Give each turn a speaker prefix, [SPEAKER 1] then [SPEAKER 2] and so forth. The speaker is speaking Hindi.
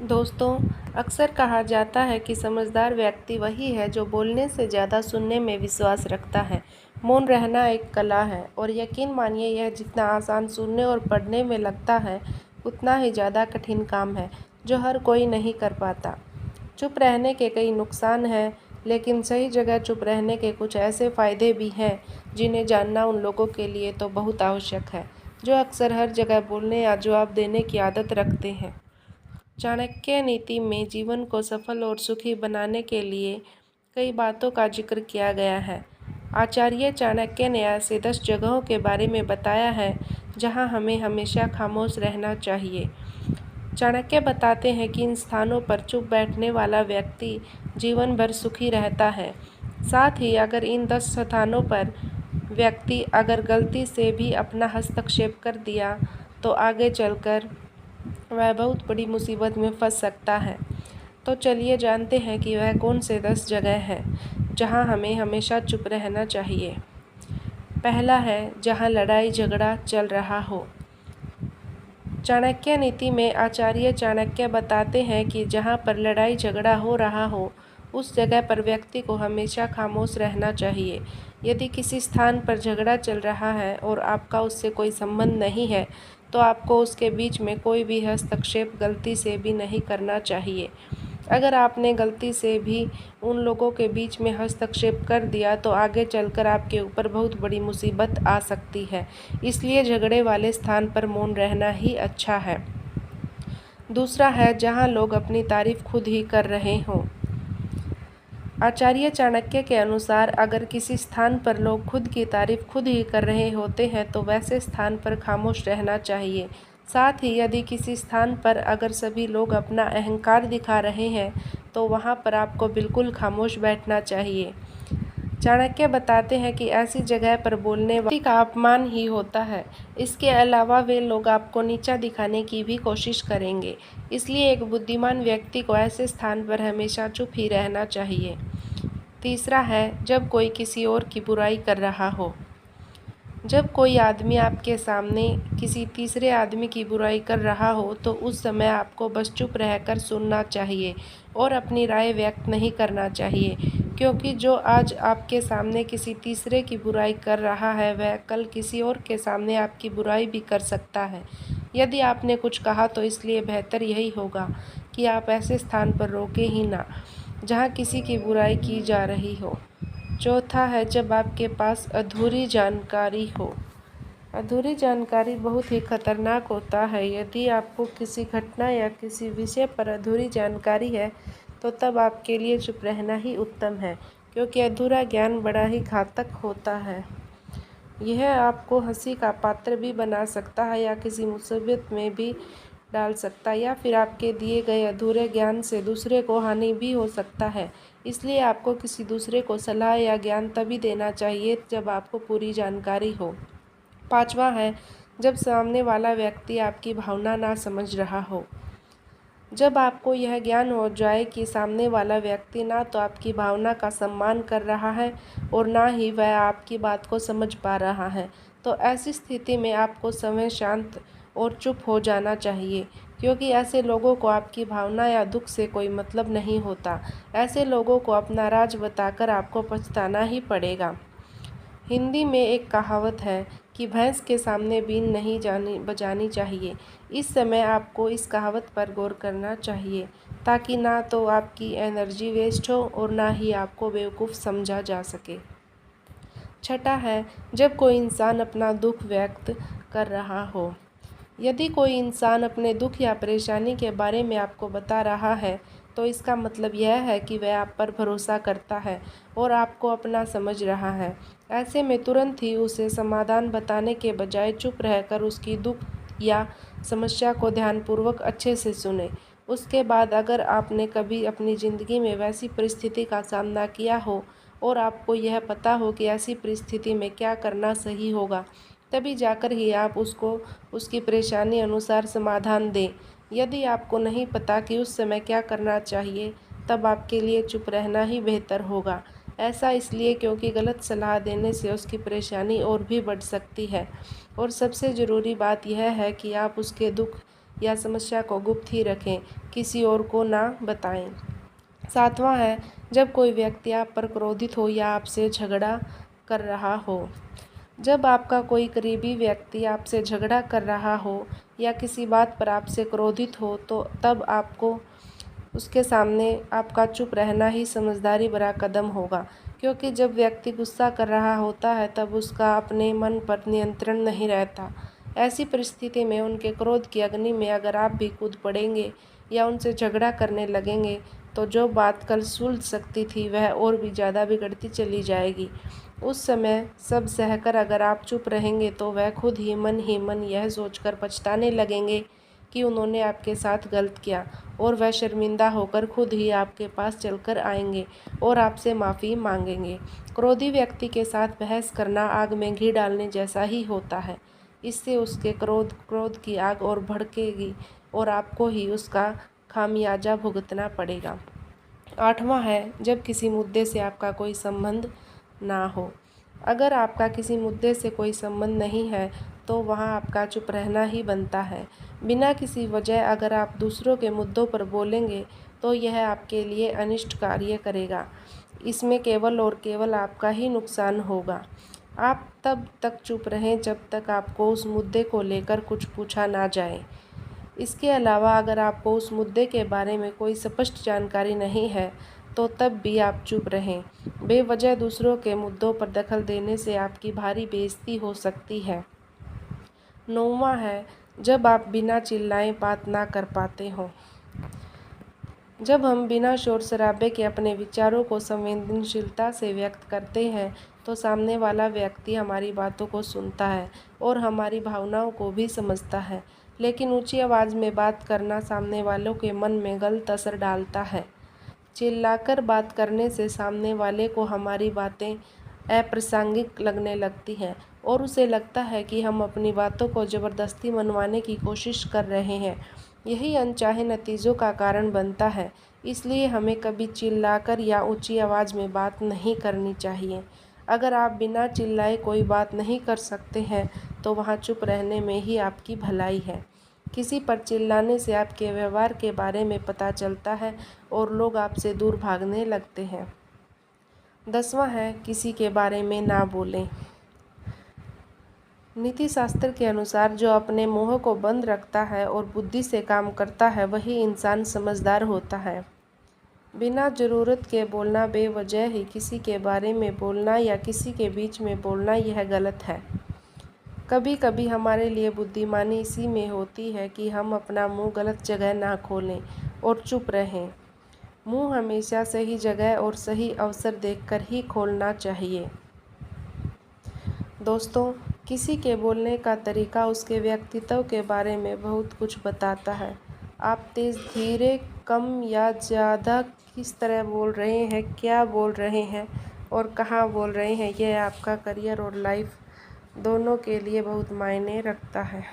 [SPEAKER 1] दोस्तों, अक्सर कहा जाता है कि समझदार व्यक्ति वही है जो बोलने से ज़्यादा सुनने में विश्वास रखता है। मौन रहना एक कला है और यकीन मानिए यह जितना आसान सुनने और पढ़ने में लगता है, उतना ही ज़्यादा कठिन काम है जो हर कोई नहीं कर पाता। चुप रहने के कई नुकसान हैं, लेकिन सही जगह चुप रहने के कुछ ऐसे फ़ायदे भी हैं जिन्हें जानना उन लोगों के लिए तो बहुत आवश्यक है जो अक्सर हर जगह बोलने या जवाब देने की आदत रखते हैं। चाणक्य नीति में जीवन को सफल और सुखी बनाने के लिए कई बातों का जिक्र किया गया है। आचार्य चाणक्य ने ऐसे 10 जगहों के बारे में बताया है जहां हमें हमेशा खामोश रहना चाहिए। चाणक्य बताते हैं कि इन स्थानों पर चुप बैठने वाला व्यक्ति जीवन भर सुखी रहता है। साथ ही अगर इन 10 स्थानों पर व्यक्ति अगर गलती से भी अपना हस्तक्षेप कर दिया तो आगे चलकर वह बहुत बड़ी मुसीबत में फंस सकता है। तो चलिए जानते हैं कि वह कौन से 10 जगह हैं जहां हमें हमेशा चुप रहना चाहिए। पहला है जहां लड़ाई झगड़ा चल रहा हो। चाणक्य नीति में आचार्य चाणक्य बताते हैं कि जहां पर लड़ाई झगड़ा हो रहा हो, उस जगह पर व्यक्ति को हमेशा खामोश रहना चाहिए। यदि किसी स्थान पर झगड़ा चल रहा है और आपका उससे कोई संबंध नहीं है, तो आपको उसके बीच में कोई भी हस्तक्षेप गलती से भी नहीं करना चाहिए। अगर आपने गलती से भी उन लोगों के बीच में हस्तक्षेप कर दिया तो आगे चलकर आपके ऊपर बहुत बड़ी मुसीबत आ सकती है। इसलिए झगड़े वाले स्थान पर मौन रहना ही अच्छा है। दूसरा है जहां लोग अपनी तारीफ खुद ही कर रहे हों। आचार्य चाणक्य के अनुसार अगर किसी स्थान पर लोग खुद की तारीफ खुद ही कर रहे होते हैं तो वैसे स्थान पर खामोश रहना चाहिए। साथ ही यदि किसी स्थान पर अगर सभी लोग अपना अहंकार दिखा रहे हैं तो वहां पर आपको बिल्कुल खामोश बैठना चाहिए। चाणक्य बताते हैं कि ऐसी जगह पर बोलने वाले का अपमान ही होता है। इसके अलावा वे लोग आपको नीचा दिखाने की भी कोशिश करेंगे। इसलिए एक बुद्धिमान व्यक्ति को ऐसे स्थान पर हमेशा चुप ही रहना चाहिए। तीसरा है जब कोई किसी और की बुराई कर रहा हो। जब कोई आदमी आपके सामने किसी तीसरे आदमी की बुराई कर रहा हो तो उस समय आपको बस चुप रहकर सुनना चाहिए और अपनी राय व्यक्त नहीं करना चाहिए, क्योंकि जो आज आपके सामने किसी तीसरे की बुराई कर रहा है वह कल किसी और के सामने आपकी बुराई भी कर सकता है। यदि आपने कुछ कहा तो इसलिए बेहतर यही होगा कि आप ऐसे स्थान पर रोकें ही ना जहाँ किसी की बुराई की जा रही हो। चौथा है जब आपके पास अधूरी जानकारी हो। अधूरी जानकारी बहुत ही खतरनाक होता है। यदि आपको किसी घटना या किसी विषय पर अधूरी जानकारी है तो तब आपके लिए चुप रहना ही उत्तम है, क्योंकि अधूरा ज्ञान बड़ा ही घातक होता है। यह आपको हंसी का पात्र भी बना सकता है या किसी मुसीबत में भी डाल सकता है, या फिर आपके दिए गए अधूरे ज्ञान से दूसरे को हानि भी हो सकता है। इसलिए आपको किसी दूसरे को सलाह या ज्ञान तभी देना चाहिए जब आपको पूरी जानकारी हो। पांचवा है जब सामने वाला व्यक्ति आपकी भावना ना समझ रहा हो। जब आपको यह ज्ञान हो जाए कि सामने वाला व्यक्ति ना तो आपकी भावना का सम्मान कर रहा है और ना ही वह आपकी बात को समझ पा रहा है, तो ऐसी स्थिति में आपको समय शांत और चुप हो जाना चाहिए, क्योंकि ऐसे लोगों को आपकी भावना या दुख से कोई मतलब नहीं होता। ऐसे लोगों को अपना राज बताकर आपको पछताना ही पड़ेगा। हिंदी में एक कहावत है कि भैंस के सामने बीन नहीं बजानी चाहिए। इस समय आपको इस कहावत पर गौर करना चाहिए, ताकि ना तो आपकी एनर्जी वेस्ट हो और ना ही आपको बेवकूफ़ समझा जा सके। छठा है जब कोई इंसान अपना दुख व्यक्त कर रहा हो। यदि कोई इंसान अपने दुख या परेशानी के बारे में आपको बता रहा है तो इसका मतलब यह है कि वह आप पर भरोसा करता है और आपको अपना समझ रहा है। ऐसे में तुरंत ही उसे समाधान बताने के बजाय चुप रहकर उसकी दुख या समस्या को ध्यानपूर्वक अच्छे से सुने। उसके बाद अगर आपने कभी अपनी ज़िंदगी में वैसी परिस्थिति का सामना किया हो और आपको यह पता हो कि ऐसी परिस्थिति में क्या करना सही होगा, तभी जाकर ही आप उसको उसकी परेशानी अनुसार समाधान दें। यदि आपको नहीं पता कि उस समय क्या करना चाहिए, तब आपके लिए चुप रहना ही बेहतर होगा। ऐसा इसलिए क्योंकि गलत सलाह देने से उसकी परेशानी और भी बढ़ सकती है। और सबसे ज़रूरी बात यह है कि आप उसके दुख या समस्या को गुप्त ही रखें, किसी और को ना बताएं। 7वां है, जब कोई व्यक्ति आप पर क्रोधित हो या आपसे झगड़ा कर रहा हो। जब आपका कोई करीबी व्यक्ति आपसे झगड़ा कर रहा हो या किसी बात पर आपसे क्रोधित हो, तो तब आपको उसके सामने आपका चुप रहना ही समझदारी भरा कदम होगा, क्योंकि जब व्यक्ति गुस्सा कर रहा होता है तब उसका अपने मन पर नियंत्रण नहीं रहता। ऐसी परिस्थिति में उनके क्रोध की अग्नि में अगर आप भी कूद पड़ेंगे या उनसे झगड़ा करने लगेंगे तो जो बात कल सुलझ सकती थी वह और भी ज़्यादा बिगड़ती चली जाएगी। उस समय सब सहकर अगर आप चुप रहेंगे तो वह खुद ही मन यह सोचकर पछताने लगेंगे कि उन्होंने आपके साथ गलत किया, और वह शर्मिंदा होकर खुद ही आपके पास चलकर आएंगे और आपसे माफ़ी मांगेंगे। क्रोधी व्यक्ति के साथ बहस करना आग में घी डालने जैसा ही होता है। इससे उसके क्रोध की आग और भड़केगी और आपको ही उसका खामियाजा भुगतना पड़ेगा। 8वां है, जब किसी मुद्दे से आपका कोई संबंध ना हो। अगर आपका किसी मुद्दे से कोई संबंध नहीं है तो वहाँ आपका चुप रहना ही बनता है। बिना किसी वजह अगर आप दूसरों के मुद्दों पर बोलेंगे तो यह आपके लिए अनिष्ट कार्य करेगा। इसमें केवल और केवल आपका ही नुकसान होगा। आप तब तक चुप रहें जब तक आपको उस मुद्दे को लेकर कुछ पूछा ना जाए। इसके अलावा अगर आपको उस मुद्दे के बारे में कोई स्पष्ट जानकारी नहीं है तो तब भी आप चुप रहें। बेवजह दूसरों के मुद्दों पर दखल देने से आपकी भारी बेइज्जती हो सकती है। 9वां है, जब आप बिना चिल्लाए बात ना कर पाते हों। जब हम बिना शोर शराबे के अपने विचारों को संवेदनशीलता से व्यक्त करते हैं तो सामने वाला व्यक्ति हमारी बातों को सुनता है और हमारी भावनाओं को भी समझता है। लेकिन ऊंची आवाज़ में बात करना सामने वालों के मन में गलत असर डालता है। चिल्लाकर बात करने से सामने वाले को हमारी बातें अप्रासंगिक लगने लगती हैं और उसे लगता है कि हम अपनी बातों को ज़बरदस्ती मनवाने की कोशिश कर रहे हैं। यही अनचाहे नतीजों का कारण बनता है। इसलिए हमें कभी चिल्लाकर या ऊंची आवाज़ में बात नहीं करनी चाहिए। अगर आप बिना चिल्लाए कोई बात नहीं कर सकते हैं तो वहाँ चुप रहने में ही आपकी भलाई है। किसी पर चिल्लाने से आपके व्यवहार के बारे में पता चलता है और लोग आपसे दूर भागने लगते हैं। 10वां है, किसी के बारे में ना बोलें। नीति शास्त्र के अनुसार जो अपने मुंह को बंद रखता है और बुद्धि से काम करता है वही इंसान समझदार होता है। बिना ज़रूरत के बोलना, बेवजह ही किसी के बारे में बोलना या किसी के बीच में बोलना, यह गलत है। कभी कभी हमारे लिए बुद्धिमानी इसी में होती है कि हम अपना मुंह गलत जगह ना खोलें और चुप रहें। मुंह हमेशा सही जगह और सही अवसर देखकर ही खोलना चाहिए। दोस्तों, किसी के बोलने का तरीका उसके व्यक्तित्व के बारे में बहुत कुछ बताता है। आप तेज़, धीरे, कम या ज़्यादा किस तरह बोल रहे हैं, क्या बोल रहे हैं और कहाँ बोल रहे हैं, यह आपका करियर और लाइफ दोनों के लिए बहुत मायने रखता है।